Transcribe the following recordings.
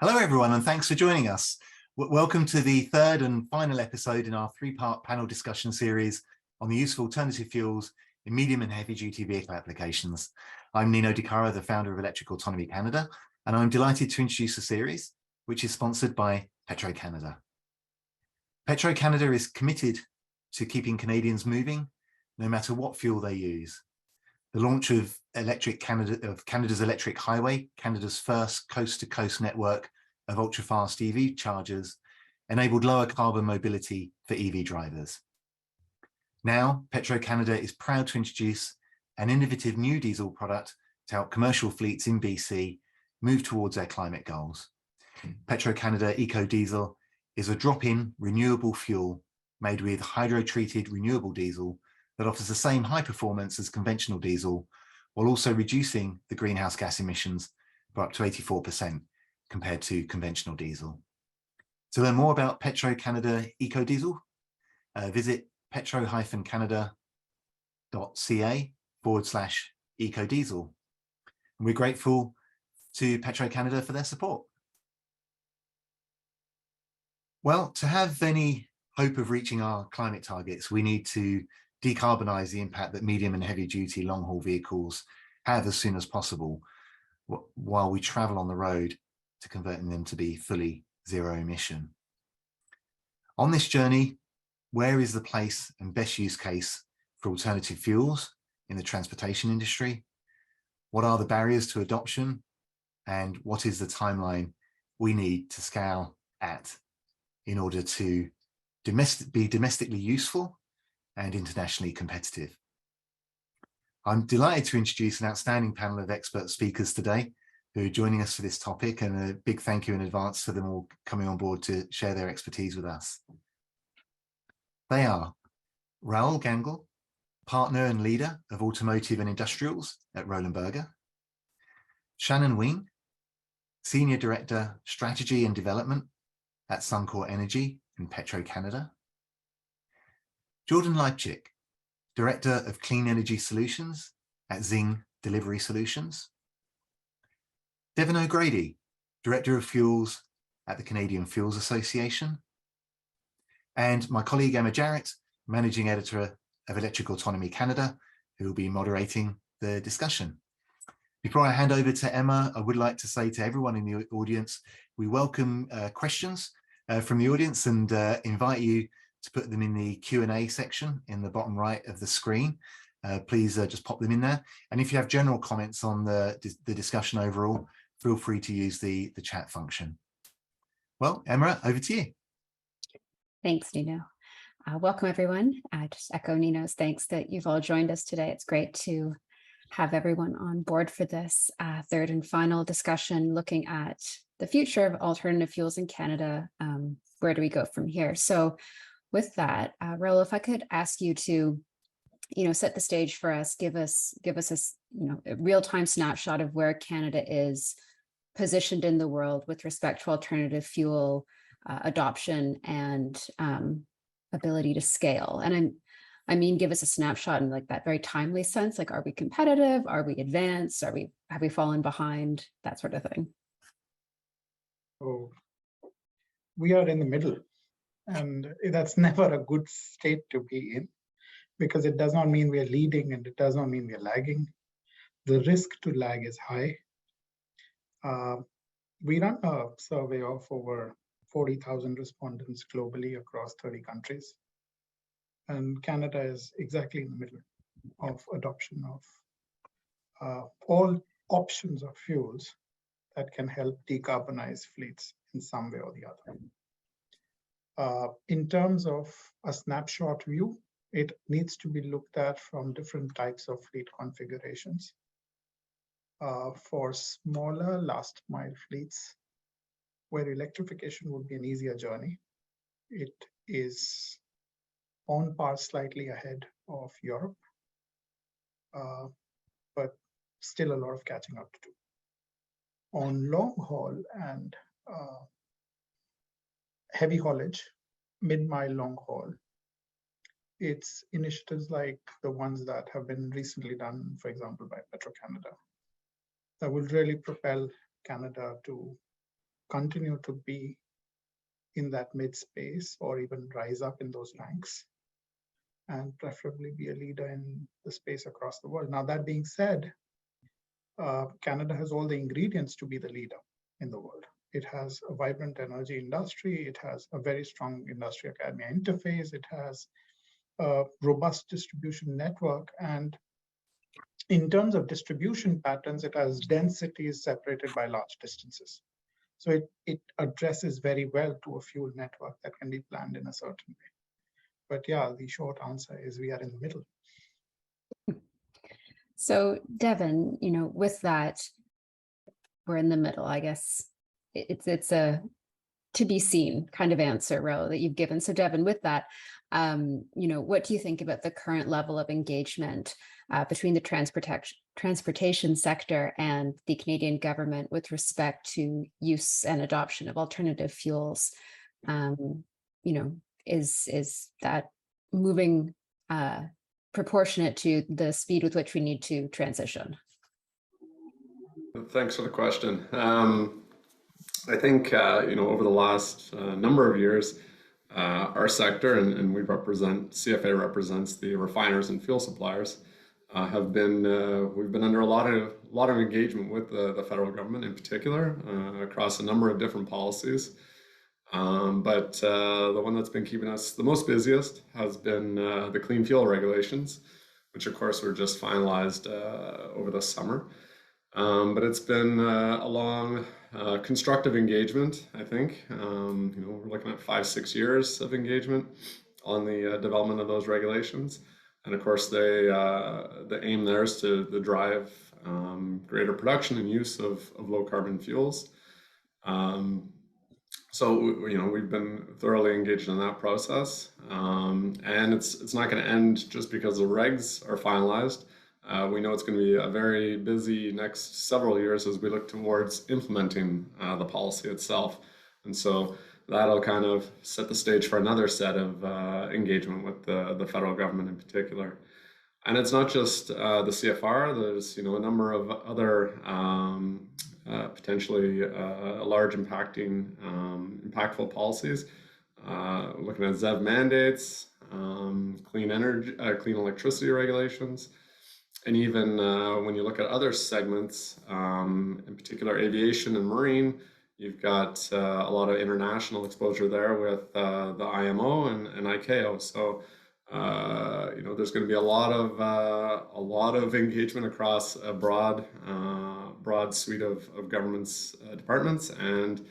Hello, everyone, and thanks for joining us. Welcome to the third and final episode in our three-part panel discussion series on the use of alternative fuels in medium and heavy-duty vehicle applications. I'm Nino Di Cara, the founder of Electric Autonomy Canada, and I'm delighted to introduce a series which is sponsored by Petro-Canada. Petro-Canada is committed to keeping Canadians moving, no matter what fuel they use. The launch of Canada's Electric Highway, Canada's first coast-to-coast network of ultra-fast EV chargers, enabled lower carbon mobility for EV drivers. Now, Petro-Canada is proud to introduce an innovative new diesel product to help commercial fleets in BC move towards their climate goals. Petro-Canada Eco Diesel is a drop-in renewable fuel made with hydro-treated renewable diesel that offers the same high performance as conventional diesel, while also reducing the greenhouse gas emissions by up to 84% compared to conventional diesel. To learn more about Petro-Canada Eco Diesel, visit petro-canada.ca/ecodiesel. And we're grateful to Petro-Canada for their support. Well, to have any hope of reaching our climate targets, we need to decarbonize the impact that medium and heavy duty long haul vehicles have as soon as possible while we travel on the road to converting them to be fully zero emission. On this journey, where is the place and best use case for alternative fuels in the transportation industry? What are the barriers to adoption? And what is the timeline we need to scale at in order to be domestically useful and internationally competitive? I'm delighted to introduce an outstanding panel of expert speakers today who are joining us for this topic, and a big thank you in advance for them all coming on board to share their expertise with us. They are Rahul Gangal, partner and leader of automotive and industrials at Roland Berger; Shannon Wing, senior director, strategy and development at Suncor Energy and Petro-Canada; Jordan Lypchuk, Director of Clean Energy Solutions at Zing Delivery Solutions; Devin O'Grady, Director of Fuels at the Canadian Fuels Association; and my colleague Emma Jarratt, Managing Editor of Electric Autonomy Canada, who will be moderating the discussion. Before I hand over to Emma, I would like to say to everyone in the audience, we welcome questions from the audience and invite you to put them in the Q&A section in the bottom right of the screen. Please just pop them in there. And if you have general comments on the discussion overall, feel free to use the chat function. Well, Emma, over to you. Thanks, Nino. Welcome, everyone. I just echo Nino's thanks that you've all joined us today. It's great to have everyone on board for this third and final discussion looking at the future of alternative fuels in Canada. Where do we go from here? So with that, Rahul, if I could ask you to, set the stage for us, give us a real-time snapshot of where Canada is positioned in the world with respect to alternative fuel adoption and ability to scale. And I mean, give us a snapshot in like that very timely sense. Like, are we competitive? Are we advanced? Have we fallen behind? That sort of thing. So we are in the middle. And that's never a good state to be in, because it does not mean we are leading and it does not mean we are lagging. The risk to lag is high. We run a survey of over 40,000 respondents globally across 30 countries. And Canada is exactly in the middle of adoption of all options of fuels that can help decarbonize fleets in some way or the other. In terms of a snapshot view, it needs to be looked at from different types of fleet configurations. For smaller last mile fleets, where electrification would be an easier journey, it is on par, slightly ahead of Europe, but still a lot of catching up to do. On long haul and heavy haulage, mid-mile long haul, it's initiatives like the ones that have been recently done, for example, by Petro-Canada, that will really propel Canada to continue to be in that mid space or even rise up in those ranks and preferably be a leader in the space across the world. Now, that being said, Canada has all the ingredients to be the leader in the world. It has a vibrant energy industry. It has a very strong industry academia interface. It has a robust distribution network. And in terms of distribution patterns, it has densities separated by large distances. So it addresses very well to a fuel network that can be planned in a certain way. But yeah, the short answer is we are in the middle. So Devin, with that, we're in the middle, I guess. It's a to be seen kind of answer, Rahul, that you've given. So Devin, with that, what do you think about the current level of engagement between the transportation sector and the Canadian government with respect to use and adoption of alternative fuels? Is that moving proportionate to the speed with which we need to transition? Thanks for the question. I think, over the last number of years, our sector, and CFA represents the refiners and fuel suppliers, we've been under a lot of engagement with the federal government in particular, across a number of different policies. But the one that's been keeping us the most busiest has been the clean fuel regulations, which of course were just finalized over the summer. But it's been a long, constructive engagement, I think. We're looking at 5-6 years of engagement on the development of those regulations. And of course, the aim there is to drive greater production and use of low carbon fuels. So, we've been thoroughly engaged in that process. And it's not going to end just because the regs are finalized. We know it's going to be a very busy next several years as we look towards implementing the policy itself. And so that'll kind of set the stage for another set of engagement with the federal government in particular. And it's not just the CFR. There's a number of other potentially large impactful policies. Looking at ZEV mandates, clean electricity regulations. And even when you look at other segments, in particular aviation and marine, you've got a lot of international exposure there with the IMO and ICAO. So there's going to be a lot of engagement across a broad suite of government's departments, and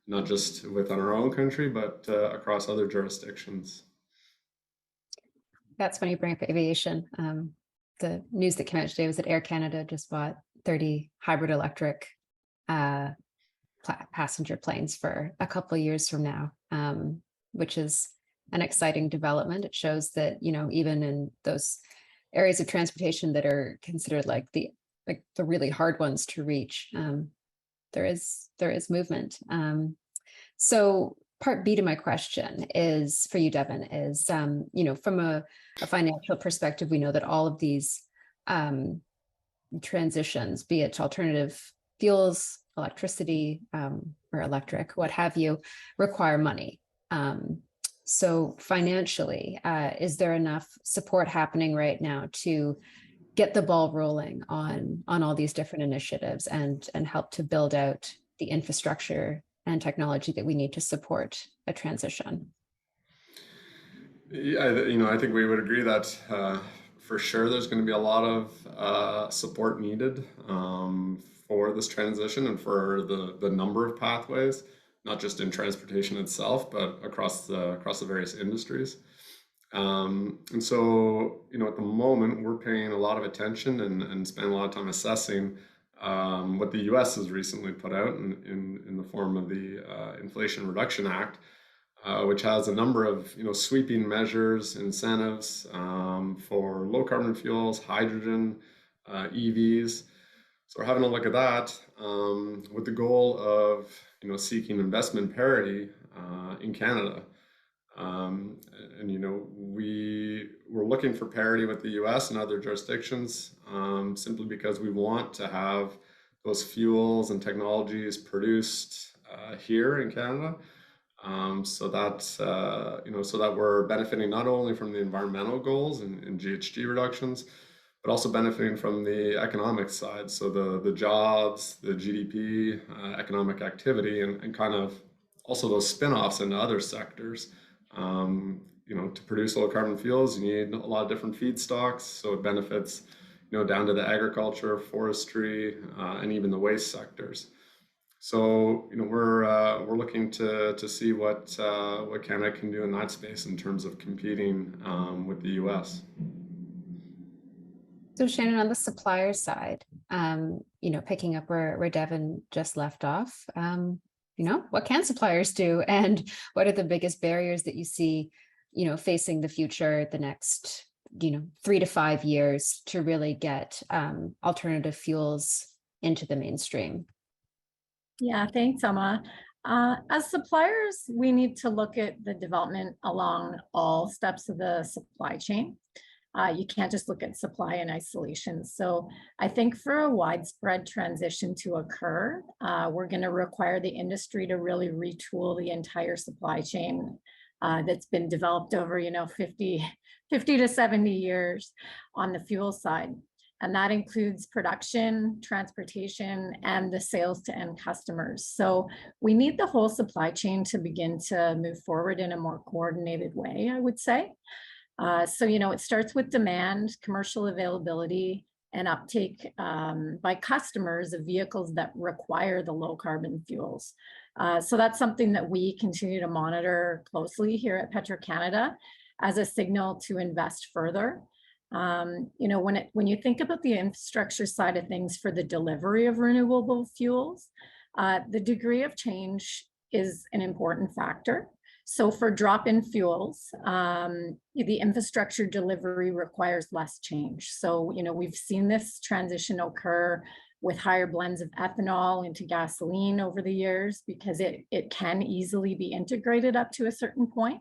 not just within our own country, but across other jurisdictions. That's funny you bring up aviation. The news that came out today was that Air Canada just bought 30 hybrid electric passenger planes for a couple of years from now, which is an exciting development. It shows that, even in those areas of transportation that are considered like the really hard ones to reach, there is movement. So part B to my question is for you, Devin, is, from a financial perspective, we know that all of these transitions, be it alternative fuels, electricity, or electric, what have you, require money. So financially, is there enough support happening right now to get the ball rolling on all these different initiatives and help to build out the infrastructure and technology that we need to support a transition? Yeah, I think we would agree that for sure there's going to be a lot of support needed for this transition and for the number of pathways, not just in transportation itself, but across the various industries. And so, at the moment, we're paying a lot of attention and spending a lot of time assessing what the U.S. has recently put out in the form of the Inflation Reduction Act, which has a number of sweeping measures, incentives for low carbon fuels, hydrogen, EVs. So we're having a look at that with the goal of seeking investment parity in Canada. And we're looking for parity with the US and other jurisdictions, simply because we want to have those fuels and technologies produced here in Canada, so that we're benefiting not only from the environmental goals and GHG reductions, but also benefiting from the economic side. So the jobs, the GDP, economic activity, and kind of also those spin-offs into other sectors. To produce low carbon fuels, you need a lot of different feedstocks. So it benefits, down to the agriculture, forestry, and even the waste sectors. So, we're looking to see what Canada can do in that space in terms of competing with the US. So Shannon, on the supplier side, picking up where Devin just left off, what can suppliers do, and what are the biggest barriers that you see, facing the future, the next, 3 to 5 years to really get alternative fuels into the mainstream? Yeah, thanks, Emma. As suppliers, we need to look at the development along all steps of the supply chain. You can't just look at supply in isolation. So I think for a widespread transition to occur, we're going to require the industry to really retool the entire supply chain that's been developed over, 50 to 70 years on the fuel side. And that includes production, transportation, and the sales to end customers. So we need the whole supply chain to begin to move forward in a more coordinated way, I would say. It starts with demand, commercial availability, and uptake by customers of vehicles that require the low carbon fuels. So that's something that we continue to monitor closely here at Petro-Canada as a signal to invest further. When you think about the infrastructure side of things for the delivery of renewable fuels, the degree of change is an important factor. So for drop-in fuels, the infrastructure delivery requires less change. So, we've seen this transition occur with higher blends of ethanol into gasoline over the years, because it can easily be integrated up to a certain point.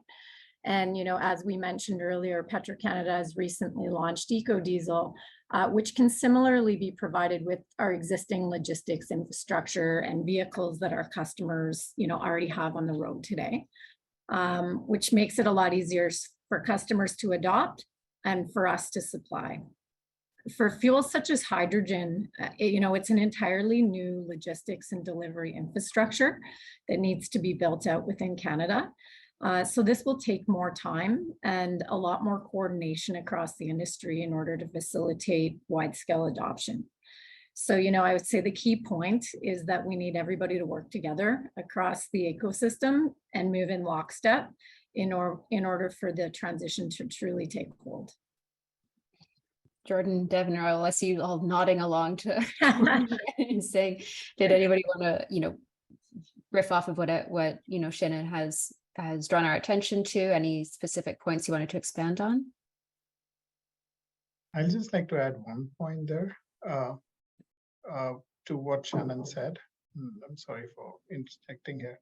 And, as we mentioned earlier, Petro-Canada has recently launched eco-diesel, which can similarly be provided with our existing logistics infrastructure and vehicles that our customers, already have on the road today, which makes it a lot easier for customers to adopt and for us to supply. For fuels such as hydrogen, it's an entirely new logistics and delivery infrastructure that needs to be built out within Canada. So this will take more time and a lot more coordination across the industry in order to facilitate wide-scale adoption. So, I would say the key point is that we need everybody to work together across the ecosystem and move in lockstep in order for the transition to truly take hold. Jordan, Devin, I see you all nodding along to and saying, did anybody want to, riff off of what Shannon has drawn our attention to? Any specific points you wanted to expand on? I'd just like to add one point there to what Shannon said. I'm sorry for interjecting here.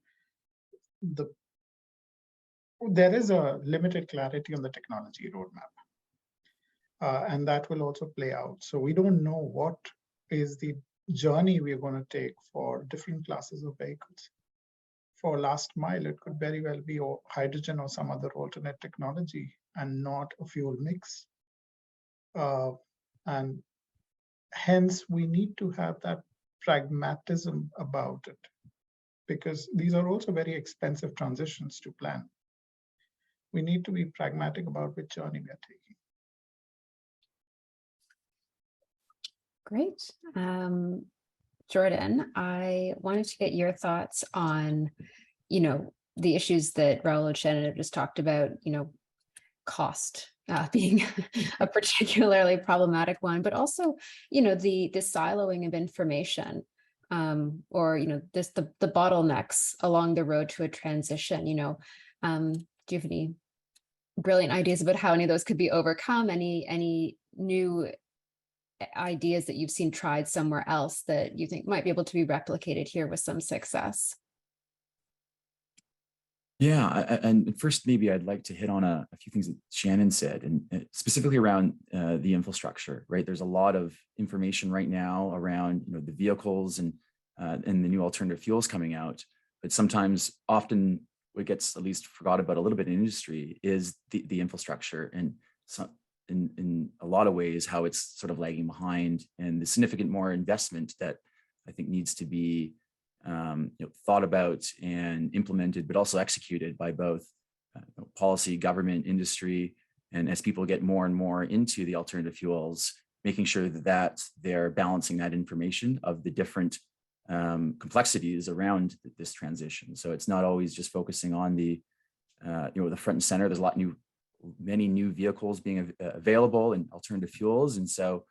There is a limited clarity on the technology roadmap. And that will also play out. So we don't know what is the journey we're going to take for different classes of vehicles. For last mile, it could very well be hydrogen or some other alternate technology and not a fuel mix. And hence, we need to have that pragmatism about it, because these are also very expensive transitions to plan. We need to be pragmatic about which journey we are taking. Great. Jordan, I wanted to get your thoughts on, the issues that Rahul and Shannon have just talked about, cost being a particularly problematic one, but also, the siloing of information, or, the bottlenecks along the road to a transition. Do you have any brilliant ideas about how any of those could be overcome? Any new ideas that you've seen tried somewhere else that you think might be able to be replicated here with some success? Yeah, and first, maybe I'd like to hit on a few things that Shannon said, and specifically around the infrastructure. Right, there's a lot of information right now around the vehicles and the new alternative fuels coming out, but sometimes, often, what gets at least forgot about a little bit in industry is the infrastructure, and so in a lot of ways how it's sort of lagging behind, and the significant more investment that I think needs to be thought about and implemented, but also executed by both policy, government, industry, and as people get more and more into the alternative fuels, making sure that they're balancing that information of the different complexities around this transition. So it's not always just focusing on the the front and center. There's many new vehicles being available in alternative fuels, and so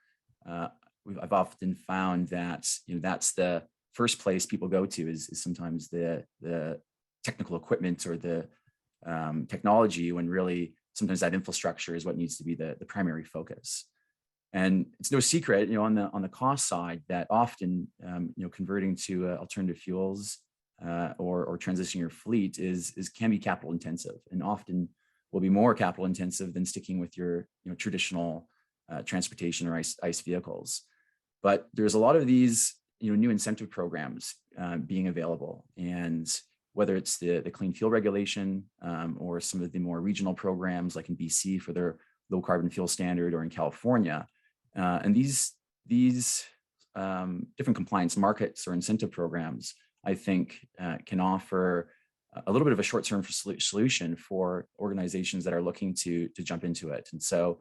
I've often found that that's the first place people go to is sometimes the technical equipment or the technology, when really sometimes that infrastructure is what needs to be the primary focus. And it's no secret, on the cost side, that often converting to alternative fuels or transitioning your fleet can be capital intensive, and often will be more capital intensive than sticking with your traditional transportation or ICE vehicles. But there's a lot of these new incentive programs being available, and whether it's the clean fuel regulation or some of the more regional programs like in BC for their low carbon fuel standard, or in California, and these different compliance markets or incentive programs, I think, can offer a little bit of a short-term solution for organizations that are looking to jump into it. And so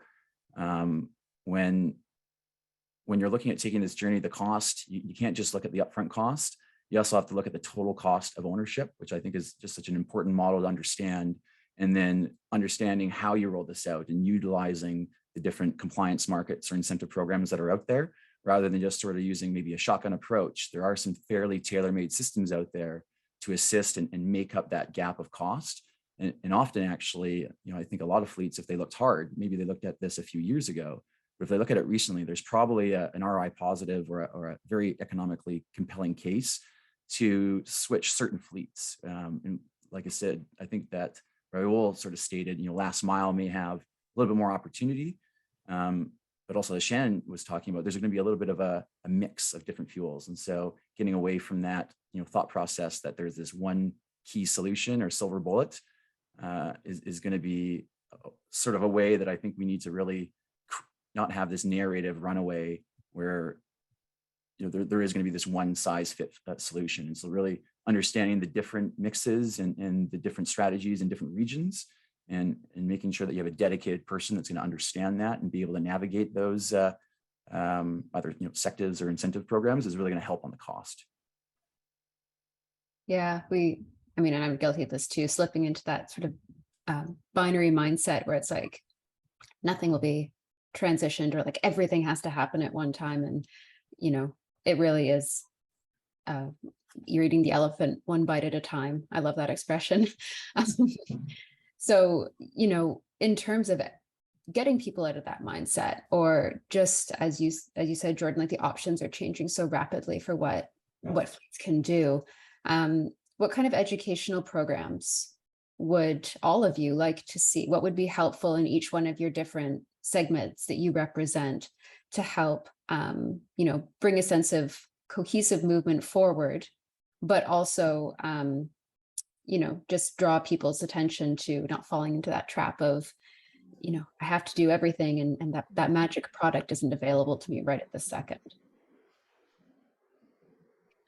when you're looking at taking this journey, the cost, you can't just look at the upfront cost. You also have to look at the total cost of ownership, which I think is just such an important model to understand, and then understanding how you roll this out and utilizing the different compliance markets or incentive programs that are out there, rather than just sort of using maybe a shotgun approach. There are some fairly tailor-made systems out there to assist and make up that gap of cost. And often, actually, I think a lot of fleets, if they looked hard, maybe they looked at this a few years ago, but if they look at it recently, there's probably an ROI positive or a very economically compelling case to switch certain fleets. And like I said, I think that Rahul sort of stated, last mile may have a little bit more opportunity, but also, as Shannon was talking about, there's going to be a little bit of a mix of different fuels. And so getting away from that, thought process that there's this one key solution or silver bullet is going to be sort of a way that I think we need to really not have this narrative runaway where there is going to be this one size fit solution. And so really understanding the different mixes and the different strategies in different regions, and making sure that you have a dedicated person that's going to understand that and be able to navigate those either sectors or incentive programs is really going to help on the cost. Yeah, and I'm guilty of this too, slipping into that sort of binary mindset where it's like nothing will be transitioned, or like everything has to happen at one time. And, it really is, you're eating the elephant one bite at a time. I love that expression. So, in terms of getting people out of that mindset, or just as you said, Jordan, like the options are changing so rapidly for what fleets can do. What kind of educational programs would all of you like to see? What would be helpful in each one of your different segments that you represent to help, bring a sense of cohesive movement forward, but also, just draw people's attention to not falling into that trap of, I have to do everything, and that magic product isn't available to me right at this second.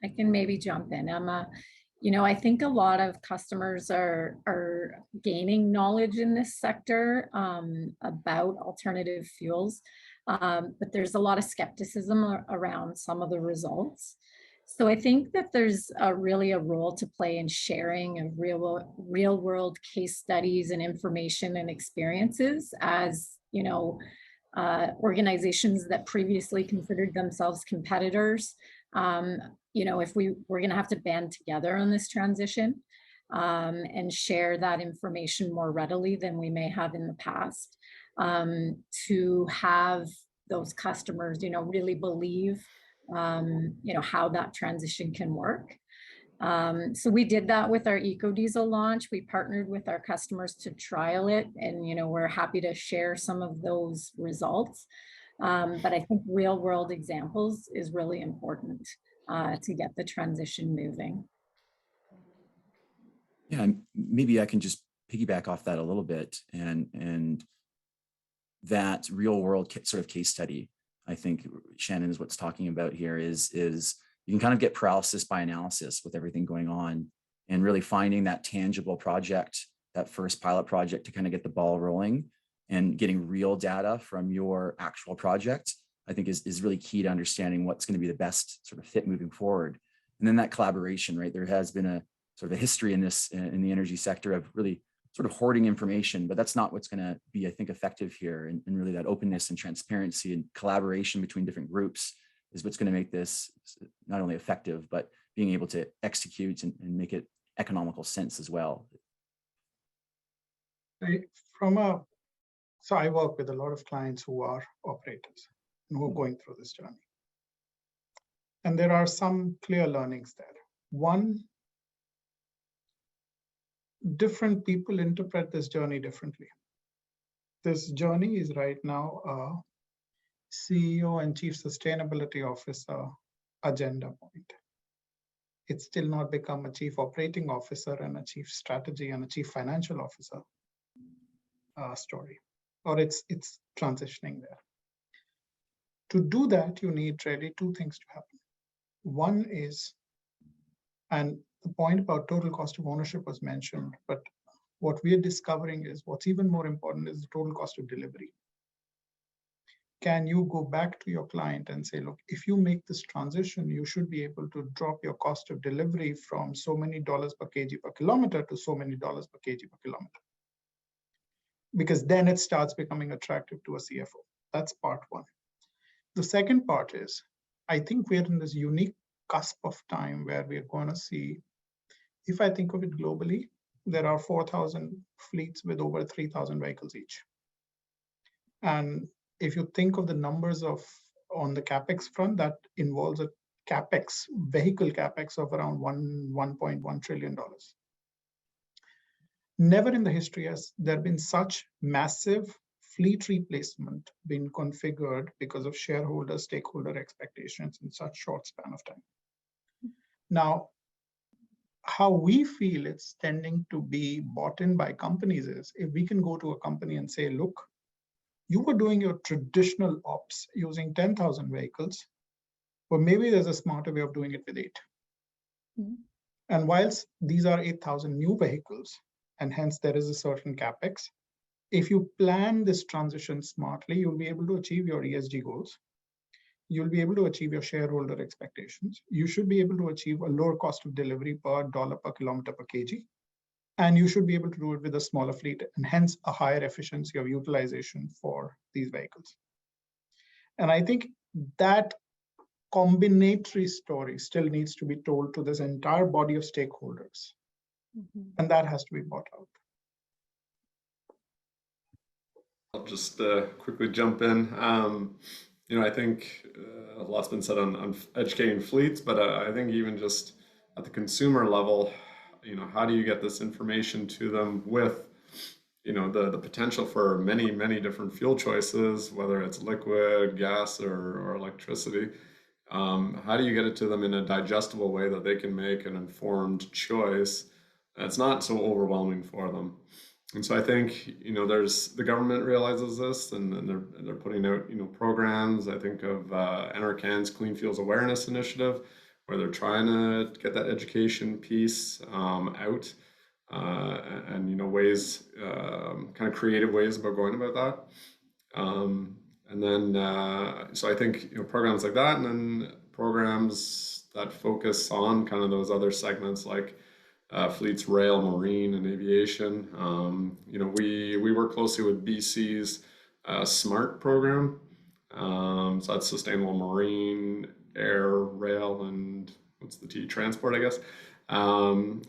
I can maybe jump in, Emma. I think a lot of customers are gaining knowledge in this sector about alternative fuels, but there's a lot of skepticism around some of the results. So I think that there's really a role to play in sharing of real world case studies and information and experiences, as organizations that previously considered themselves competitors. If we're going to have to band together on this transition and share that information more readily than we may have in the past, to have those customers, really believe, how that transition can work. So we did that with our eco-diesel launch. We partnered with our customers to trial it, and we're happy to share some of those results. But I think real world examples is really important to get the transition moving. Yeah, maybe I can just piggyback off that a little bit, and that real world sort of case study, I think Shannon is what's talking about here is you can kind of get paralysis by analysis with everything going on, and really finding that tangible project, that first pilot project, to kind of get the ball rolling and getting real data from your actual project, I think is really key to understanding what's going to be the best sort of fit moving forward. And then that collaboration, right? There has been a sort of a history in the energy sector of really sort of hoarding information, but that's not what's going to be, I think, effective here. And really that openness and transparency and collaboration between different groups is what's going to make this not only effective, but being able to execute and make it economical sense as well. So I work with a lot of clients who are operators and who are going through this journey. And there are some clear learnings there. One, different people interpret this journey differently. This journey is right now a CEO and Chief Sustainability Officer agenda point. It's still not become a Chief Operating Officer and a Chief Strategy and a Chief Financial Officer story, or it's transitioning there. To do that, you need really two things to happen. One is, and the point about total cost of ownership was mentioned, but what we're discovering is what's even more important is the total cost of delivery. Can you go back to your client and say, look, if you make this transition, you should be able to drop your cost of delivery from so many dollars per kg per kilometer to so many dollars per kg per kilometer? Because then it starts becoming attractive to a CFO. That's part one. The second part is, I think we're in this unique cusp of time where we're going to see, if I think of it globally, there are 4,000 fleets with over 3,000 vehicles each. And if you think of the numbers on the CapEx front, that involves a CapEx, vehicle CapEx of around $1.1 trillion. Never in the history has there been such massive fleet replacement being configured because of shareholder, stakeholder expectations in such short span of time. Now, how we feel it's tending to be bought in by companies is if we can go to a company and say, look, you were doing your traditional ops using 10,000 vehicles, but maybe there's a smarter way of doing it with 8. Mm-hmm. And whilst these are 8,000 new vehicles, and hence there is a certain CapEx, if you plan this transition smartly, you'll be able to achieve your ESG goals. You'll be able to achieve your shareholder expectations. You should be able to achieve a lower cost of delivery per dollar per kilometer per kg. And you should be able to do it with a smaller fleet and hence a higher efficiency of utilization for these vehicles. And I think that combinatory story still needs to be told to this entire body of stakeholders. Mm-hmm. And that has to be brought out. I'll just quickly jump in. I think a lot's been said on educating fleets, but I think even just at the consumer level, how do you get this information to them with, the potential for many, many different fuel choices, whether it's liquid, gas, or electricity? How do you get it to them in a digestible way that they can make an informed choice that's not so overwhelming for them? And so I think, the government realizes this, and they're putting out, programs. I think of NRCan's Clean Fuels Awareness Initiative, where they're trying to get that education piece out, and ways, kind of creative ways about going about that. And then, so I think programs like that, and then programs that focus on kind of those other segments like fleets, rail, marine, and aviation. We work closely with BC's SMART program. So that's sustainable marine, air, rail, and what's the T? Transport, I guess. And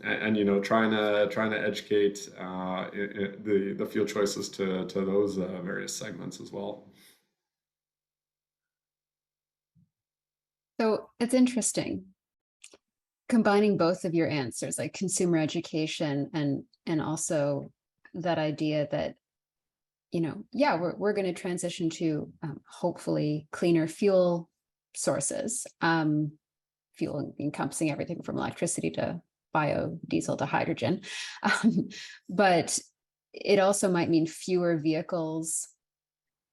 trying to educate the fuel choices to those various segments as well. So it's interesting. combining both of your answers, like consumer education and also that idea that, you know, yeah, we're going to transition to hopefully cleaner fuel sources, fuel encompassing everything from electricity to biodiesel to hydrogen. But it also might mean fewer vehicles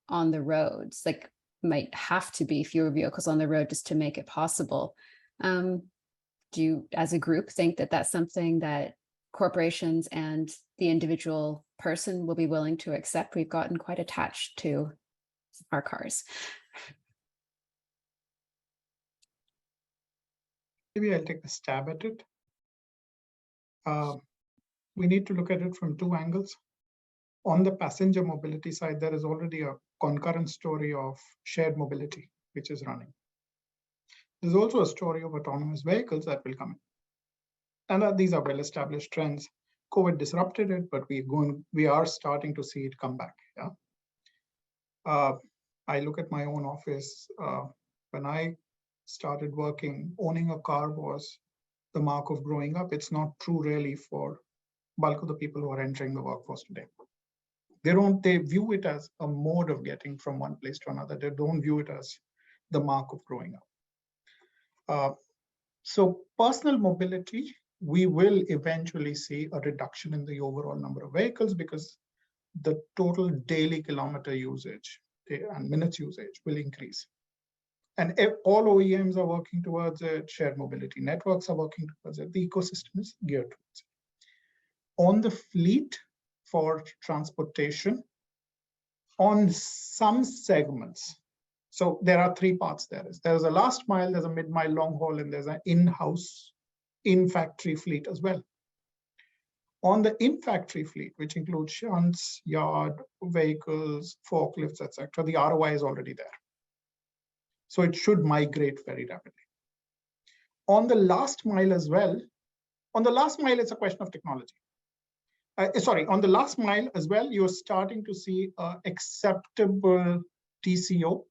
on the roads, like might have to be fewer vehicles on the road just to make it possible. Do you, as a group, think that that's something that corporations and the individual person will be willing to accept? We've gotten quite attached to our cars. Maybe I'll take a stab at it. We need to look at it from two angles. On the passenger mobility side, there is already a concurrent story of shared mobility, which is running. There's also a story of autonomous vehicles that will come in. And these are well-established trends. COVID disrupted it, but we are starting to see it come back. Yeah. I look at my own office. When I started working, owning a car was the mark of growing up. It's not true really for bulk of the people who are entering the workforce today. They view it as a mode of getting from one place to another. They don't view it as the mark of growing up. So personal mobility, we will eventually see a reduction in the overall number of vehicles because the total daily kilometer usage and minutes usage will increase. And all OEMs are working towards it, shared mobility networks are working towards it, the ecosystem is geared towards it. On the fleet for transportation, on some segments, so there are three parts there. There's a last mile, there's a mid-mile long haul, and there's an in-house, in-factory fleet as well. On the in-factory fleet, which includes shunts, yard, vehicles, forklifts, etc., the ROI is already there. So it should migrate very rapidly. On the last mile as well, on the last mile, it's a question of technology. On the last mile as well, you're starting to see acceptable TCO.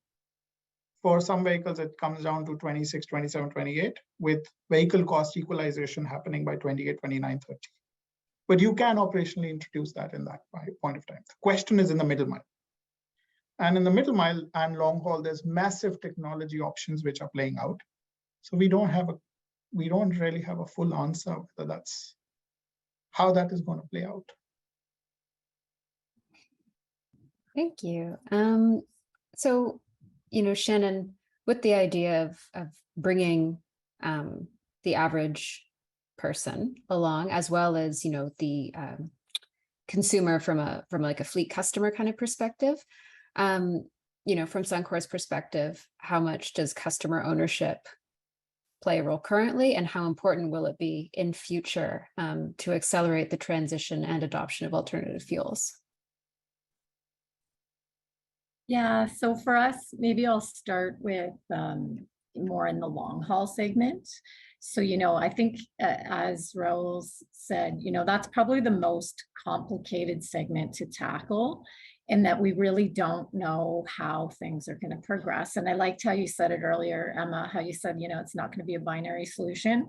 For some vehicles, it comes down to 26, 27, 28, with vehicle cost equalization happening by 28, 29, 30. But you can operationally introduce that in that point of time. The question is in the middle mile. And in the middle mile and long haul, there's massive technology options which are playing out. So we don't really have a full answer whether that's how that is going to play out. Thank you. So, you know, Shannon, with the idea of bringing the average person along, as well as, you know, the consumer from like a fleet customer kind of perspective, you know, from Suncor's perspective, how much does customer ownership play a role currently, and how important will it be in future to accelerate the transition and adoption of alternative fuels? Yeah, so for us, maybe I'll start with more in the long haul segment. So, you know, I think as Rahul said, you know, that's probably the most complicated segment to tackle, in that we really don't know how things are going to progress. And I liked how you said it earlier, Emma, how you said, you know, it's not going to be a binary solution.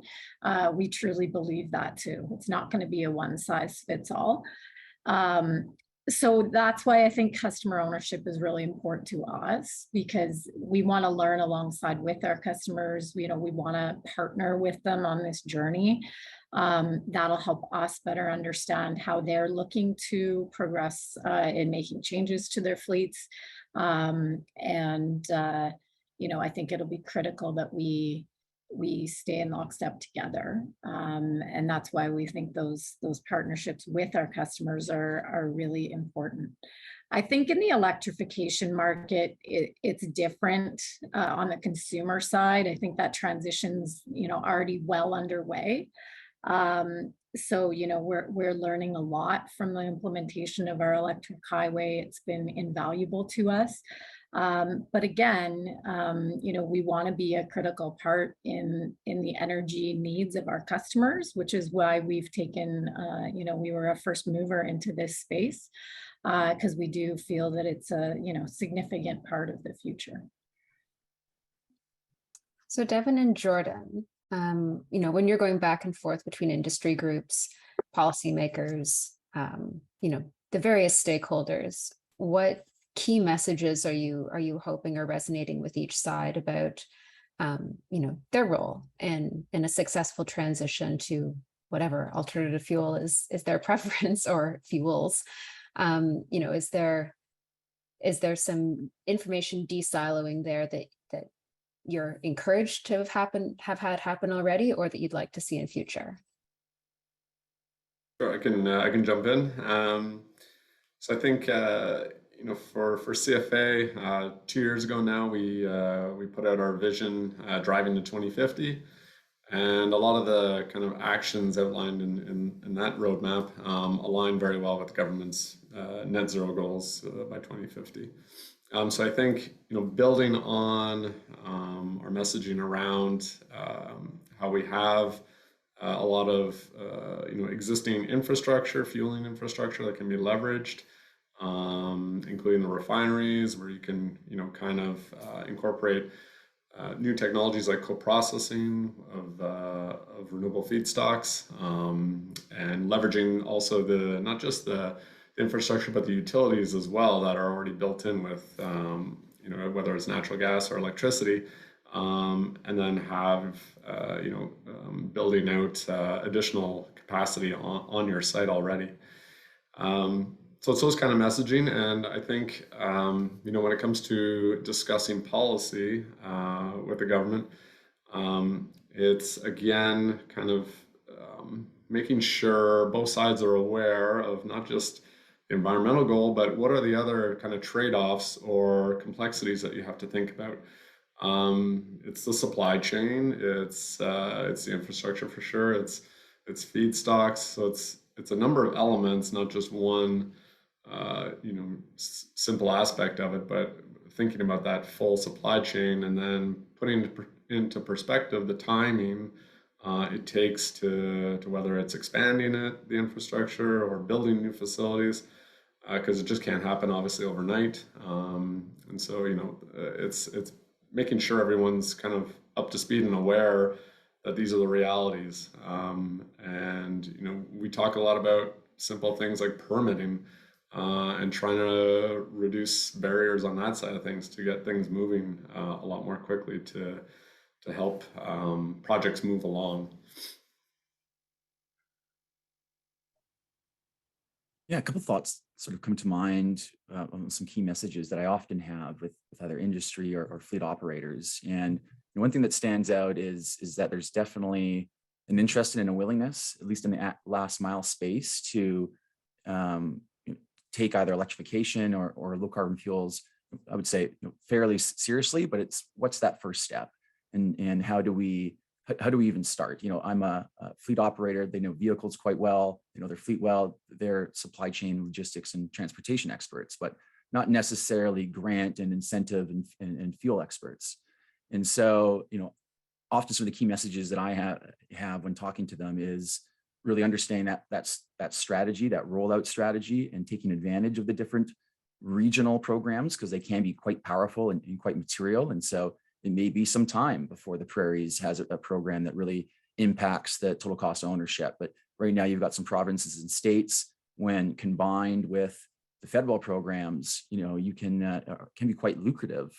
We truly believe that too. It's not going to be a one size fits all. So that's why I think customer ownership is really important to us, because we want to learn alongside with our customers. You know, we want to partner with them on this journey. That'll help us better understand how they're looking to progress in making changes to their fleets. You know, I think it'll be critical that we stay in lockstep together. And that's why we think those partnerships with our customers are really important. I think in the electrification market, it's different on the consumer side. I think that transition's, you know, already well underway. So, you know, we're learning a lot from the implementation of our electric highway. It's been invaluable to us. But again, you know, we want to be a critical part in the energy needs of our customers, which is why we've taken, you know, we were a first mover into this space, because we do feel that it's a, you know, significant part of the future. So Devin and Jordan, You know, when you're going back and forth between industry groups, policymakers, you know, the various stakeholders, what key messages are you hoping are resonating with each side about, you know, their role in a successful transition to whatever alternative fuel is their preference, or fuels? You know, is there some information de-siloing there that you're encouraged to have had happen already, or that you'd like to see in future? Sure, I can jump in. So I think you know, for CFA, 2 years ago now, we put out our vision, driving to 2050, and a lot of the kind of actions outlined in that roadmap align very well with the government's net zero goals by 2050. So I think, you know, building on our messaging around how we have a lot of you know, existing infrastructure, fueling infrastructure that can be leveraged, including the refineries, where you can, you know, kind of incorporate new technologies like co-processing of renewable feedstocks, and leveraging also not just the infrastructure, but the utilities as well that are already built in with, you know, whether it's natural gas or electricity, and then have, you know, building out additional capacity on your site already. So it's those kind of messaging, and I think, you know, when it comes to discussing policy with the government, it's again kind of making sure both sides are aware of not just the environmental goal, but what are the other kind of trade-offs or complexities that you have to think about. It's the supply chain, it's the infrastructure for sure, it's feedstocks, so it's a number of elements, not just one you know, simple aspect of it, but thinking about that full supply chain, and then putting into perspective the timing it takes to whether it's expanding the infrastructure or building new facilities, because it just can't happen obviously overnight. And so, you know, it's making sure everyone's kind of up to speed and aware that these are the realities. And, you know, we talk a lot about simple things like permitting, and trying to reduce barriers on that side of things to get things moving a lot more quickly to help projects move along. Yeah, a couple of thoughts sort of come to mind on some key messages that I often have with either industry or fleet operators. And one thing that stands out is that there's definitely an interest and a willingness, at least in the last mile space, to take either electrification or low carbon fuels, I would say, fairly seriously, but it's what's that first step, and how do we even start? You know, I'm a fleet operator. They know vehicles quite well. They know their fleet well. They're supply chain, logistics, and transportation experts, but not necessarily grant and incentive and fuel experts. And so, you know, often some of the key messages that I have when talking to them is really understanding that strategy, that rollout strategy, and taking advantage of the different regional programs, because they can be quite powerful and quite material. And so it may be some time before the Prairies has a program that really impacts the total cost of ownership. But right now you've got some provinces and states, when combined with the federal programs, you know, you can be quite lucrative,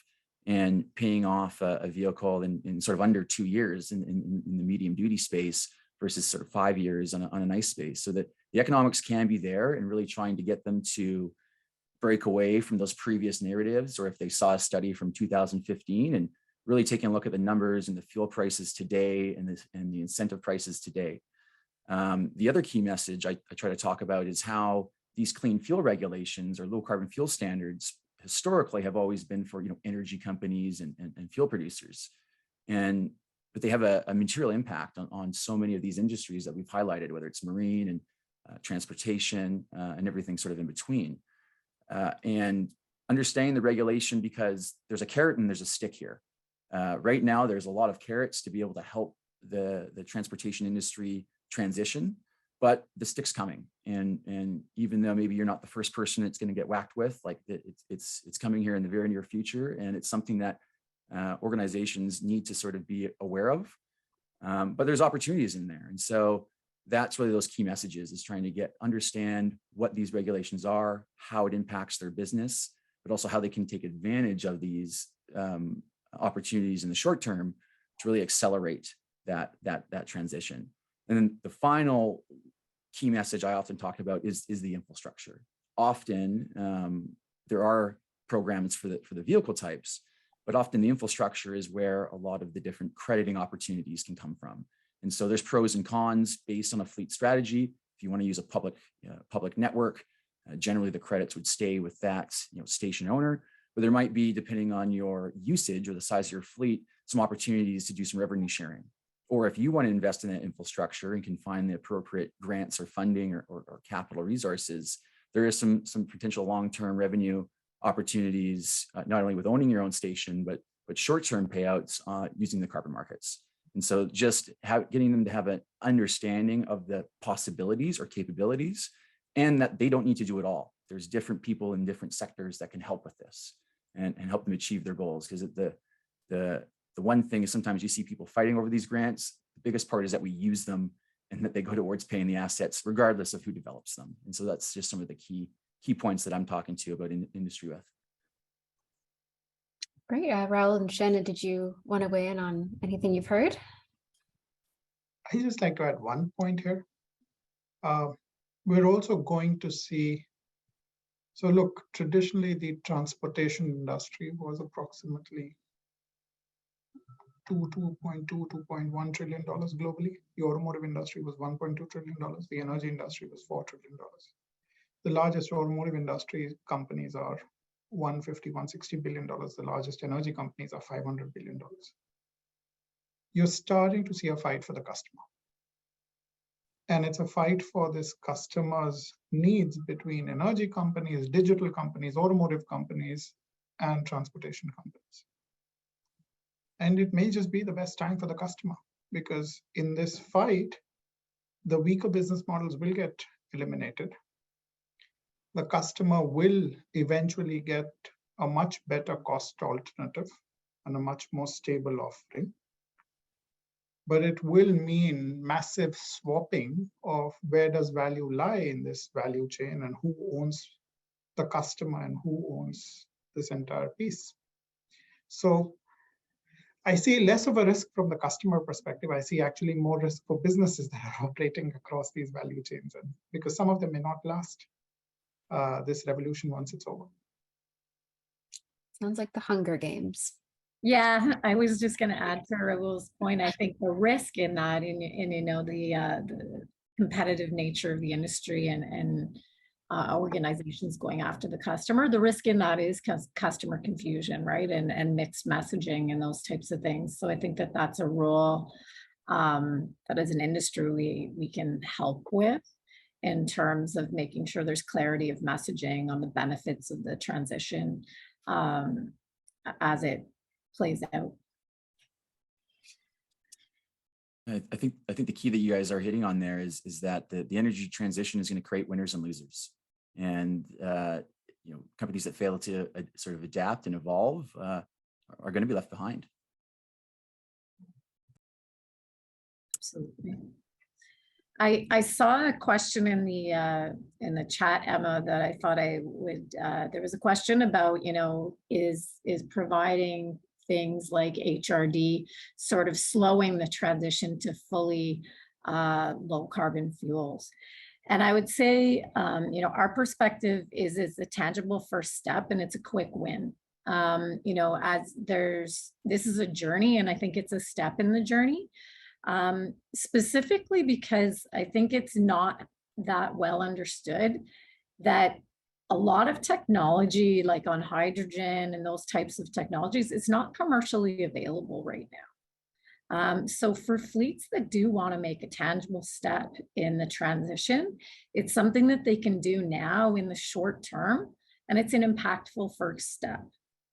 and paying off a vehicle in sort of under 2 years in the medium duty space versus sort of 5 years on a nice space. So that the economics can be there, and really trying to get them to break away from those previous narratives, or if they saw a study from 2015 and really taking a look at the numbers and the fuel prices today and the incentive prices today. The other key message I try to talk about is how these clean fuel regulations or low carbon fuel standards historically have always been for, you know, energy companies and fuel producers, but they have a material impact on so many of these industries that we've highlighted, whether it's marine and transportation and everything sort of in between. And understanding the regulation, because there's a carrot and there's a stick here. Right now, there's a lot of carrots to be able to help the transportation industry transition, but the stick's coming. And even though maybe you're not the first person it's going to get whacked with, like it's coming here in the very near future, and it's something that organizations need to sort of be aware of. but there's opportunities in there. And so that's really those key messages, is trying to understand what these regulations are, how it impacts their business, but also how they can take advantage of these opportunities in the short term to really accelerate that transition. And then the final key message I often talk about is the infrastructure. Often there are programs for the vehicle types, but often the infrastructure is where a lot of the different crediting opportunities can come from. And so there's pros and cons based on a fleet strategy. If you want to use a public network, generally the credits would stay with that station owner, but there might be, depending on your usage or the size of your fleet, some opportunities to do some revenue sharing. Or if you want to invest in that infrastructure and can find the appropriate grants or funding or capital resources, there is some potential long-term revenue opportunities, not only with owning your own station, but short-term payouts using the carbon markets. And so just getting them to have an understanding of the possibilities or capabilities, and that they don't need to do it all. There's different people in different sectors that can help with this and help them achieve their goals. Because the one thing is, sometimes you see people fighting over these grants. The biggest part is that we use them and that they go towards paying the assets regardless of who develops them. And so that's just some of the key points that I'm talking to about industry with. Great. Rahul and Shannon, did you want to weigh in on anything you've heard? I just like to add one point here. We're also going to see, so look, traditionally the transportation industry was approximately $2.1 trillion globally. The automotive industry was $1.2 trillion. The energy industry was $4 trillion. The largest automotive industry companies are $160 billion. The largest energy companies are $500 billion. You're starting to see a fight for the customer. And it's a fight for this customer's needs between energy companies, digital companies, automotive companies, and transportation companies. And it may just be the best time for the customer, because in this fight, the weaker business models will get eliminated. The customer will eventually get a much better cost alternative and a much more stable offering. But it will mean massive swapping of where does value lie in this value chain, and who owns the customer and who owns this entire piece. So I see less of a risk from the customer perspective. I see actually more risk for businesses that are operating across these value chains, and because some of them may not last this revolution once it's over. Sounds like the Hunger Games. Yeah, I was just going to add to Rahul's point. I think the risk in that, in the competitive nature of the industry and organizations going after the customer, the risk in that is customer confusion, right, and mixed messaging and those types of things. So I think that that's a role that as an industry we can help with, in terms of making sure there's clarity of messaging on the benefits of the transition as it plays out. I think the key that you guys are hitting on there is that the energy transition is going to create winners and losers, and companies that fail to sort of adapt and evolve are going to be left behind. Absolutely. I saw a question in the chat, Emma, that I thought I would. There was a question about, is providing things like HRD sort of slowing the transition to fully low carbon fuels. And I would say, our perspective is it's a tangible first step, and it's a quick win. This is a journey, and I think it's a step in the journey. Specifically because I think it's not that well understood that a lot of technology, like on hydrogen and those types of technologies, is not commercially available right now. So for fleets that do want to make a tangible step in the transition, it's something that they can do now in the short term, and it's an impactful first step,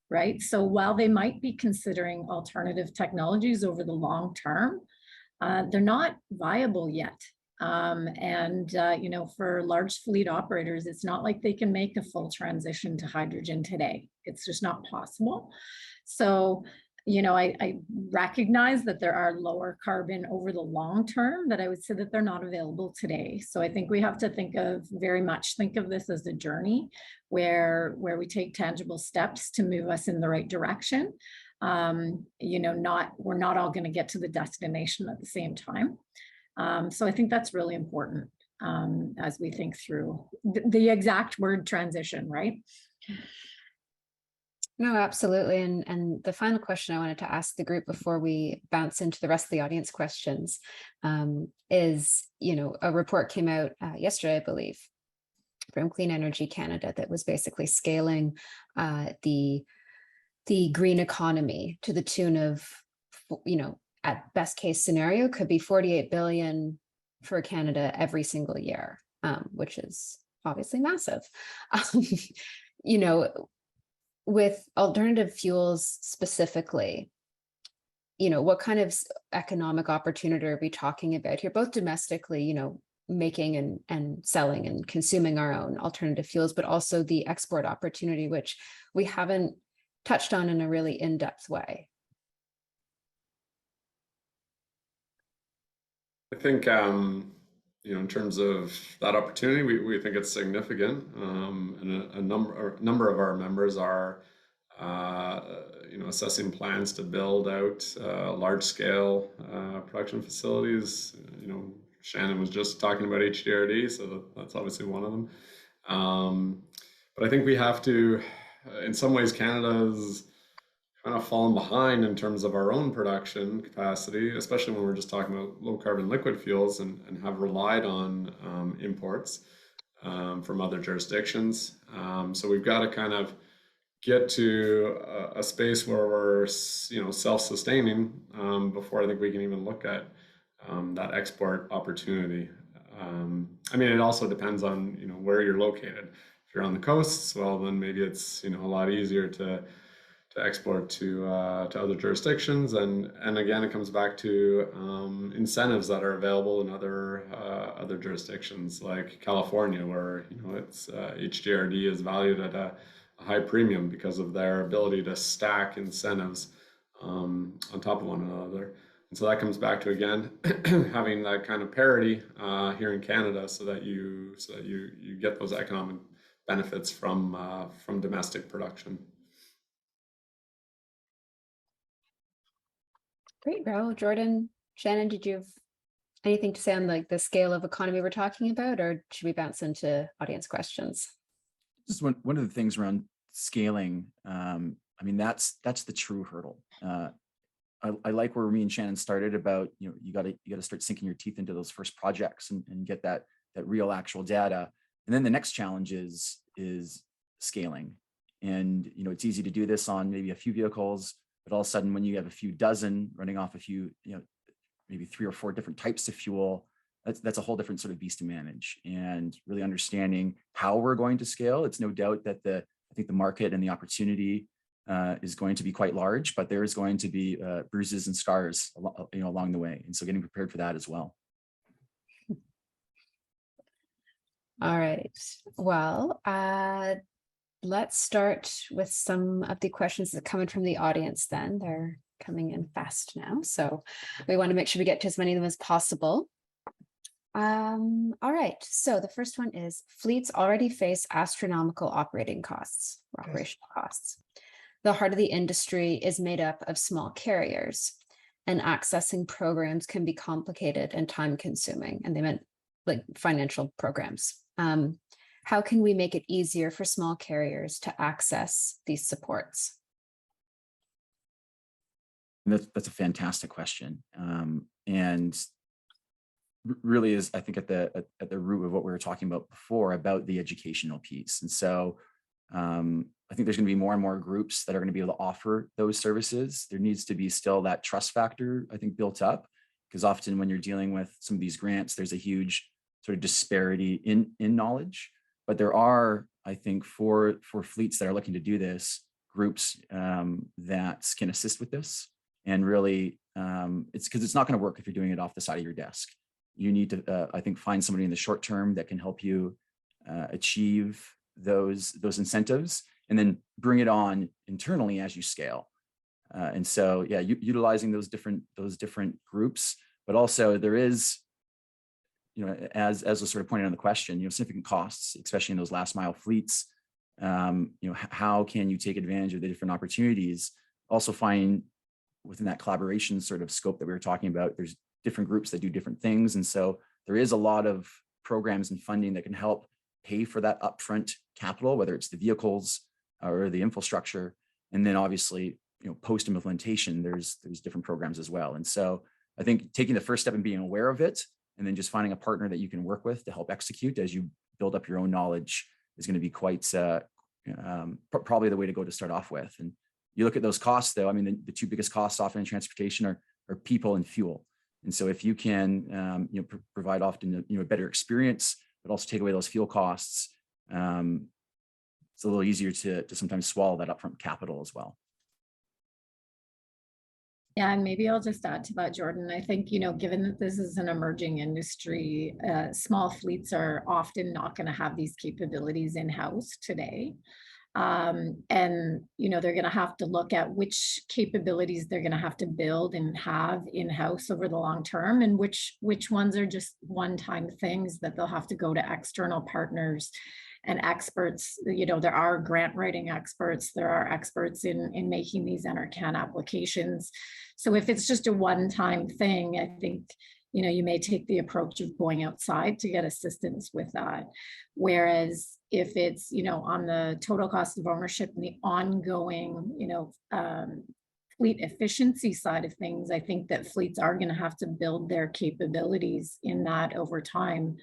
right? So while they might be considering alternative technologies over the long term, they're not viable yet. For large fleet operators, it's not like they can make a full transition to hydrogen today. It's just not possible. So I recognize that there are lower carbon over the long term, but I would say that they're not available today. So I think we have to think of this as a journey where we take tangible steps to move us in the right direction. We're not all going to get to the destination at the same time. So I think that's really important as we think through the exact word transition, right? No, absolutely. And the final question I wanted to ask the group before we bounce into the rest of the audience questions is, a report came out yesterday, I believe, from Clean Energy Canada that was basically scaling the green economy to the tune of, at best case scenario, could be 48 billion for Canada every single year, which is obviously massive. With alternative fuels specifically, what kind of economic opportunity are we talking about here, both domestically, making and selling and consuming our own alternative fuels, but also the export opportunity, which we haven't touched on in a really in-depth way? I think, in terms of that opportunity, we think it's significant, and a number of our members are, assessing plans to build out large-scale production facilities. Shannon was just talking about HDRD, so that's obviously one of them. But I think we have to, in some ways, Canada's kind of fallen behind in terms of our own production capacity, especially when we're just talking about low carbon liquid fuels, and have relied on imports from other jurisdictions. So we've got to kind of get to a space where we're self-sustaining before I think we can even look at that export opportunity. It also depends on where you're located. If you're on the coasts, well, then maybe it's a lot easier to export to other jurisdictions, and again, it comes back to incentives that are available in other jurisdictions like California, where it's HDRD is valued at a high premium because of their ability to stack incentives on top of one another. And so that comes back to, again, having that kind of parity here in Canada, so that you get those economic benefits from domestic production. Great, Rahul. Jordan, Shannon, did you have anything to say on the scale of economy we're talking about, or should we bounce into audience questions? Just one of the things around scaling. That's the true hurdle. I like where me and Shannon started about, you got to start sinking your teeth into those first projects and get that real actual data. And then the next challenge is scaling. And, it's easy to do this on maybe a few vehicles, but all of a sudden when you have a few dozen running off a few, maybe 3 or 4 different types of fuel, that's a whole different sort of beast to manage. And really understanding how we're going to scale. It's no doubt that I think the market and the opportunity is going to be quite large, but there is going to be bruises and scars along the way. And so getting prepared for that as well. All right. Well, let's start with some of the questions that are coming from the audience then. They're coming in fast now, so we want to make sure we get to as many of them as possible. All right, so the first one is, fleets already face astronomical operational costs. The heart of the industry is made up of small carriers, and accessing programs can be complicated and time consuming, and they meant like financial programs. How can we make it easier for small carriers to access these supports? That's a fantastic question, and really is, I think, at the root of what we were talking about before about the educational piece. And so I think there's going to be more and more groups that are going to be able to offer those services. There needs to be still that trust factor, I think, built up, because often when you're dealing with some of these grants, there's a huge sort of disparity in knowledge. But there are, I think, for fleets that are looking to do this, groups that can assist with this. And really, it's because it's not going to work if you're doing it off the side of your desk. You need to, I think, find somebody in the short term that can help you achieve those incentives, and then bring it on internally as you scale. And so, yeah, utilizing those different groups, but also there is, you know, as was sort of pointed out in the question, you know, significant costs, especially in those last mile fleets. You know, how can you take advantage of the different opportunities? Also find within that collaboration sort of scope that we were talking about, there's different groups that do different things. And so there is a lot of programs and funding that can help pay for that upfront capital, whether it's the vehicles or the infrastructure. And then obviously, you know, post implementation, there's different programs as well. And so I think taking the first step and being aware of it, and then just finding a partner that you can work with to help execute as you build up your own knowledge is going to be quite probably the way to go to start off with. And you look at those costs, though. I mean, the two biggest costs often in transportation are people and fuel. And so if you can, you know, provide often, you know, a better experience, but also take away those fuel costs, it's a little easier to sometimes swallow that upfront capital as well. Yeah, and maybe I'll just add to that, Jordan. I think, you know, given that this is an emerging industry, small fleets are often not going to have these capabilities in-house today. And, you know, they're going to have to look at which capabilities they're going to have to build and have in-house over the long term, and which ones are just one-time things that they'll have to go to external partners and experts. You know, there are grant writing experts, there are experts in making these NRCan applications. So if it's just a one-time thing, I think, you know, you may take the approach of going outside to get assistance with that. Whereas if it's, you know, on the total cost of ownership and the ongoing, you know, fleet efficiency side of things, I think that fleets are going to have to build their capabilities in that over time,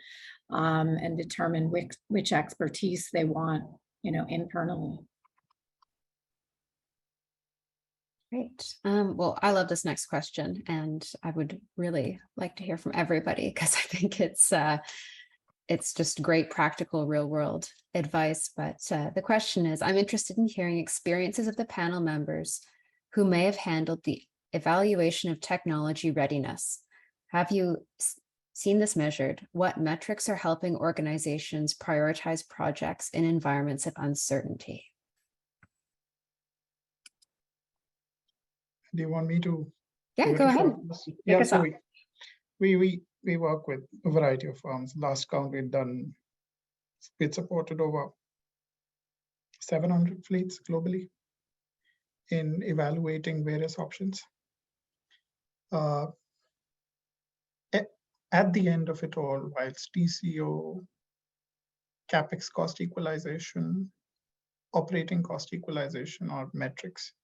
and determine which expertise they want, you know, internally. Great. Well, I love this next question, and I would really like to hear from everybody, because I think it's just great practical real world advice. But the question is, I'm interested in hearing experiences of the panel members who may have handled the evaluation of technology readiness. Have you seen this measured? What metrics are helping organizations prioritize projects in environments of uncertainty? Do you want me to? Yeah, go ahead. Yeah, so we work with a variety of firms. Last count we'd supported over 700 fleets globally in evaluating various options. At the end of it all, whilst TCO, CapEx cost equalization, operating cost equalization are metrics,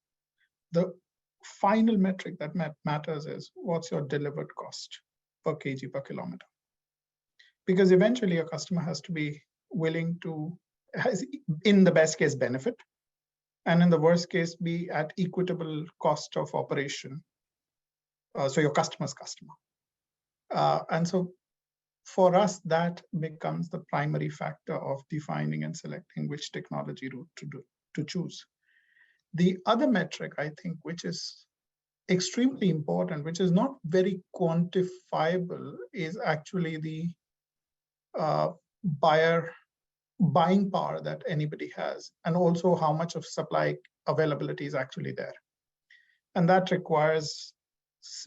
the final metric that matters is what's your delivered cost per kg per kilometer. Because eventually a customer has to be willing to, in the best case, benefit, and in the worst case, be at equitable cost of operation. So your customer's customer. And so for us, that becomes the primary factor of defining and selecting which technology route to choose. The other metric, I think, which is extremely important, which is not very quantifiable, is actually the buying power that anybody has, and also how much of supply availability is actually there. And that requires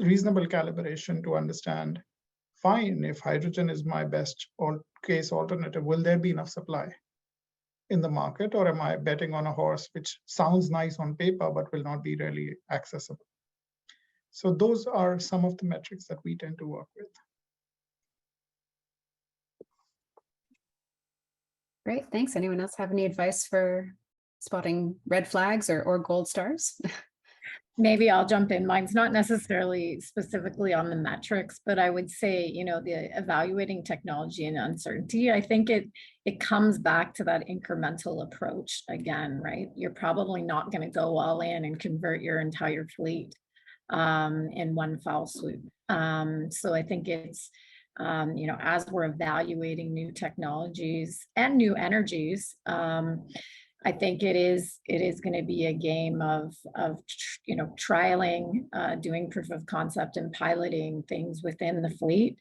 reasonable calibration to understand, fine, if hydrogen is my best case alternative, will there be enough supply in the market, or am I betting on a horse which sounds nice on paper but will not be really accessible? So those are some of the metrics that we tend to work with. Great, thanks. Anyone else have any advice for spotting red flags or gold stars? Maybe I'll jump in. Mine's not necessarily specifically on the metrics, but I would say, you know, the evaluating technology and uncertainty, I think it comes back to that incremental approach again, right? You're probably not going to go all in and convert your entire fleet in one foul swoop. So I think it's, you know, as we're evaluating new technologies and new energies, I think it is going to be a game of you know, trialing, doing proof of concept and piloting things within the fleet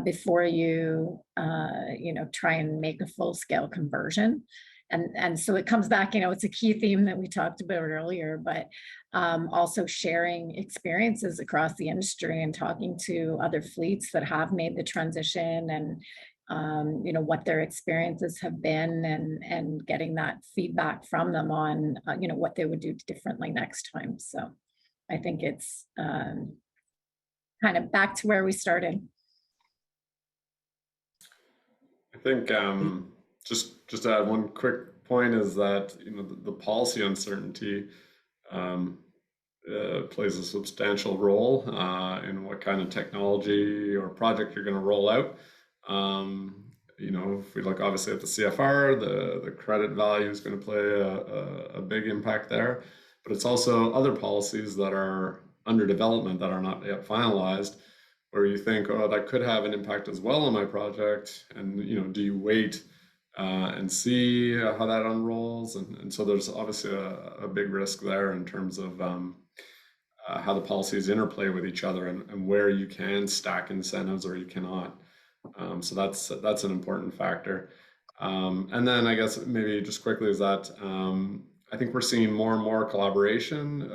before you you know, try and make a full scale conversion. and so it comes back, it's a key theme that we talked about earlier, but also sharing experiences across the industry and talking to other fleets that have made the transition, and what their experiences have been, and getting that feedback from them on what they would do differently next time. So I think it's kind of back to where we started. I think just to add one quick point is that the policy uncertainty plays a substantial role in what kind of technology or project you're going to roll out. If we look obviously at the CFR, the credit value is going to play a big impact there, but it's also other policies that are under development that are not yet finalized, where you think, oh, that could have an impact as well on my project, and do you wait and see how that unrolls? And so there's obviously a big risk there in terms of how the policies interplay with each other, and where you can stack incentives or you cannot. So that's an important factor. And then I guess maybe just quickly is that I think we're seeing more and more collaboration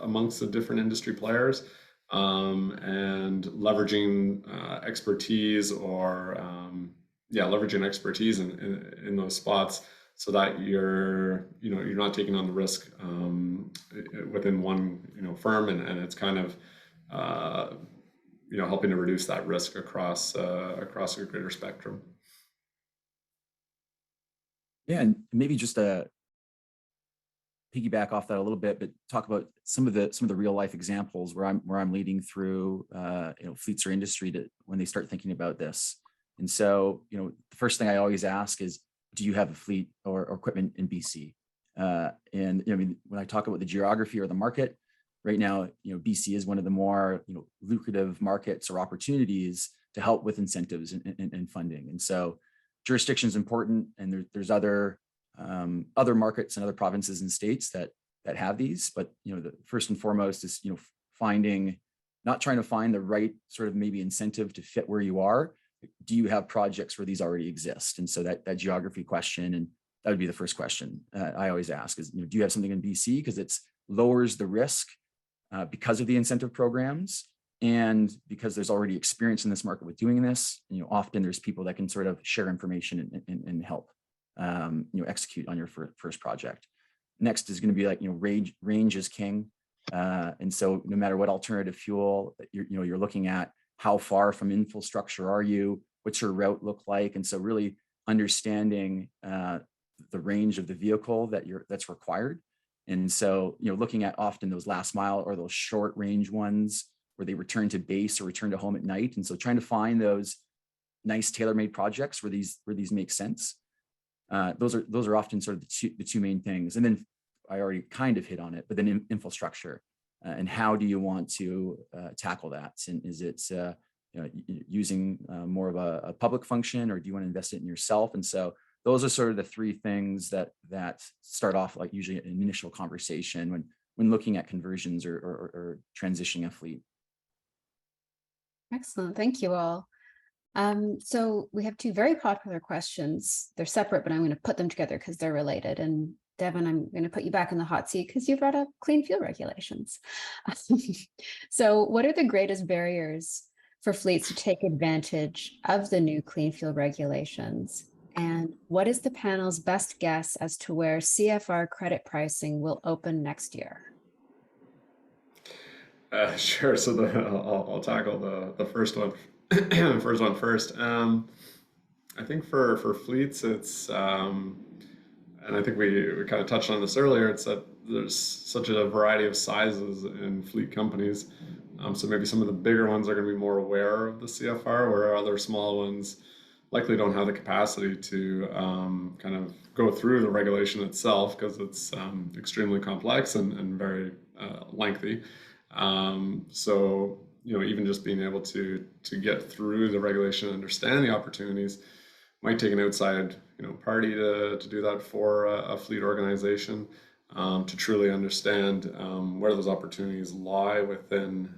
amongst the different industry players, and leveraging expertise, or leveraging expertise in those spots, so that you're not taking on the risk within one firm, and it's kind of helping to reduce that risk across a greater spectrum. Yeah, and maybe just a piggyback off that a little bit, but talk about some of the real life examples where I'm leading through fleets or industry when they start thinking about this. And so the first thing I always ask is, do you have a fleet or equipment in BC? And when I talk about the geography or the market right now, BC is one of the more lucrative markets or opportunities to help with incentives and funding. And so jurisdiction is important, and there's other markets and other provinces and states that have these, but the first and foremost is not trying to find the right sort of maybe incentive to fit where you are. Do you have projects where these already exist? And so that geography question, and that would be the first question I always ask is, do you have something in BC? Because it lowers the risk because of the incentive programs, and because there's already experience in this market with doing this. Often there's people that can sort of share information and help execute on your first project. Next is going to be like range is king, and so no matter what alternative fuel you're looking at, how far from infrastructure are you? What's your route look like? And so really understanding the range of the vehicle that's required. And so looking at often those last mile or those short range ones where they return to base or return to home at night. And so trying to find those nice tailor-made projects where these make sense. Those are often sort of the two main things. And then I already kind of hit on it, but then infrastructure, and how do you want to tackle that? And is it using more of a public function, or do you want to invest it in yourself? And so those are sort of the three things that start off like usually an initial conversation when looking at conversions or transitioning a fleet. Excellent, thank you all. So we have two very popular questions. They're separate, but I'm going to put them together because they're related. And Devin, I'm going to put you back in the hot seat because you brought up clean fuel regulations. So what are the greatest barriers for fleets to take advantage of the new clean fuel regulations? And what is the panel's best guess as to where CFR credit pricing will open next year? Sure. So I'll tackle the first one. First. I think for fleets, it's and I think we kind of touched on this earlier. It's that there's such a variety of sizes in fleet companies. So maybe some of the bigger ones are going to be more aware of the CFR, where other small ones likely don't have the capacity to kind of go through the regulation itself, because it's extremely complex and very lengthy. So even just being able to get through the regulation and understand the opportunities might take an outside party to do that for a fleet organization, to truly understand where those opportunities lie within,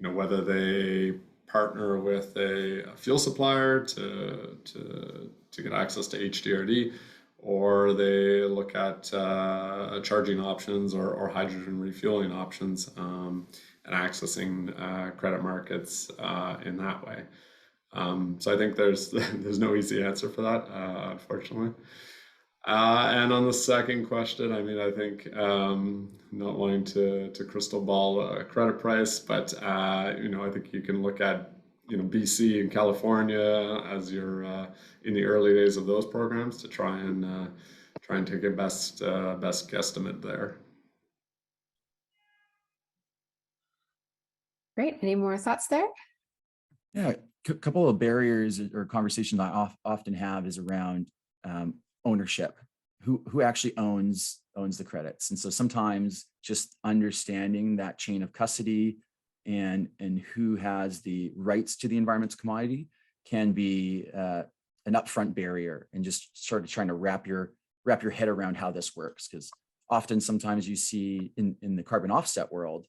whether they partner with a fuel supplier to get access to HDRD, or they look at charging options or hydrogen refueling options and accessing credit markets in that way. So I think there's no easy answer for that, unfortunately. And on the second question, I mean, I think not wanting to crystal ball a credit price, but you know, I think you can look at, you know, BC and California as you're in the early days of those programs to try and take a best guesstimate there. Great. Any more thoughts there? Yeah, a couple of barriers or conversations I often have is around ownership. Who actually owns the credits? And so sometimes just understanding that chain of custody and who has the rights to the environmental commodity can be an upfront barrier, and just sort of trying to wrap your head around how this works. Because often sometimes you see in the carbon offset world,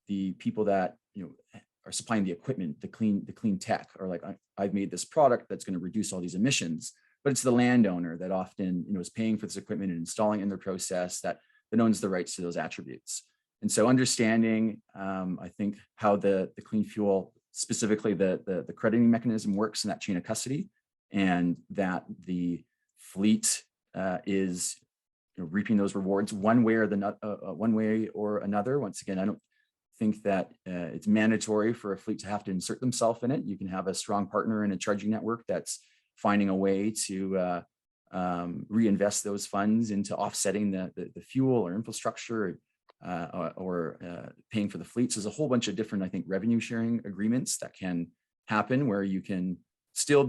the people that, you know, are supplying the equipment, the clean tech, are like, I've made this product that's going to reduce all these emissions, but it's the landowner that often, you know, is paying for this equipment and installing it in their process that owns the rights to those attributes. And so understanding, I think, how the clean fuel, specifically the crediting mechanism works in that chain of custody, and that the fleet is, you know, reaping those rewards one way or another. Once again, I don't think that it's mandatory for a fleet to have to insert themselves in it. You can have a strong partner in a charging network that's finding a way to reinvest those funds into offsetting the fuel or infrastructure, or paying for the fleets. There's a whole bunch of different, I think, revenue sharing agreements that can happen where you can still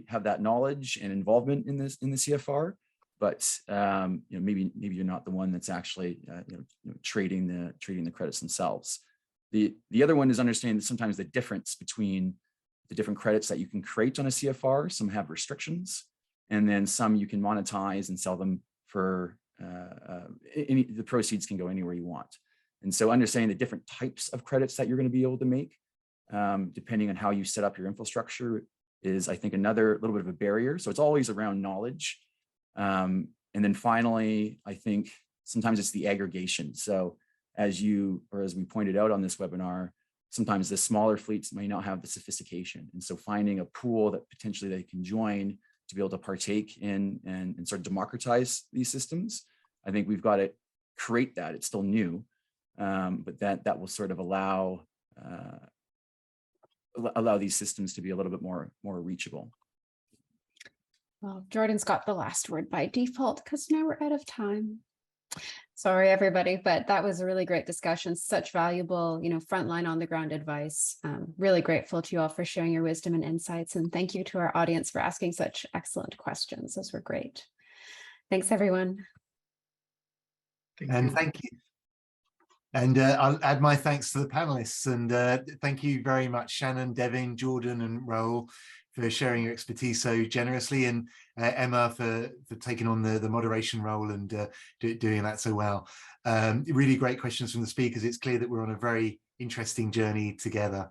have that knowledge and involvement in the CFR, but you know, maybe you're not the one that's actually you know, trading the credits themselves. The other one is understanding that sometimes the difference between the different credits that you can create on a CFR, some have restrictions, and then some you can monetize and sell them for the proceeds can go anywhere you want. And so understanding the different types of credits that you're going to be able to make, depending on how you set up your infrastructure, is, I think, another little bit of a barrier. So it's always around knowledge. And then finally, I think sometimes it's the aggregation. So as we pointed out on this webinar, sometimes the smaller fleets may not have the sophistication. And so finding a pool that potentially they can join to be able to partake in and sort of democratize these systems, I think we've got to create that. It's still new, but that will sort of allow these systems to be a little bit more reachable. Well, Jordan's got the last word by default because now we're out of time. Sorry, everybody, but that was a really great discussion. Such valuable, you know, frontline on the ground advice. Really grateful to you all for sharing your wisdom and insights. And thank you to our audience for asking such excellent questions. Those were great. Thanks, everyone. Thank you. And I'll add my thanks to the panelists. And thank you very much, Shannon, Devin, Jordan, and Rahul, for sharing your expertise so generously, and Emma for taking on the moderation role and doing that so well. Really great questions from the speakers. It's clear that we're on a very interesting journey together.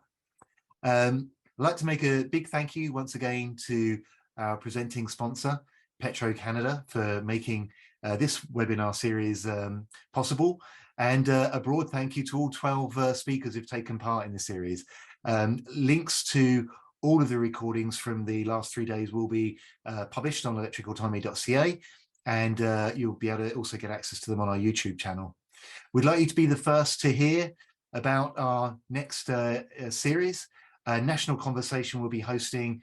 I'd like to make a big thank you once again to our presenting sponsor, petro-canada, for making this webinar series possible. And a broad thank you to all 12 speakers who've taken part in the series. Links to all of the recordings from the last 3 days will be published on electricautonomy.ca, and you'll be able to also get access to them on our YouTube channel. We'd like you to be the first to hear about our next series. A national conversation we'll be hosting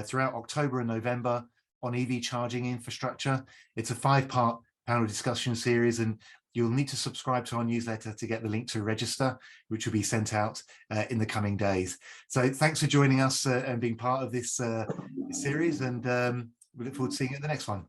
throughout October and November on EV charging infrastructure. It's a 5-part panel discussion series, and you'll need to subscribe to our newsletter to get the link to register, which will be sent out in the coming days. So thanks for joining us and being part of this series, and we look forward to seeing you at the next one.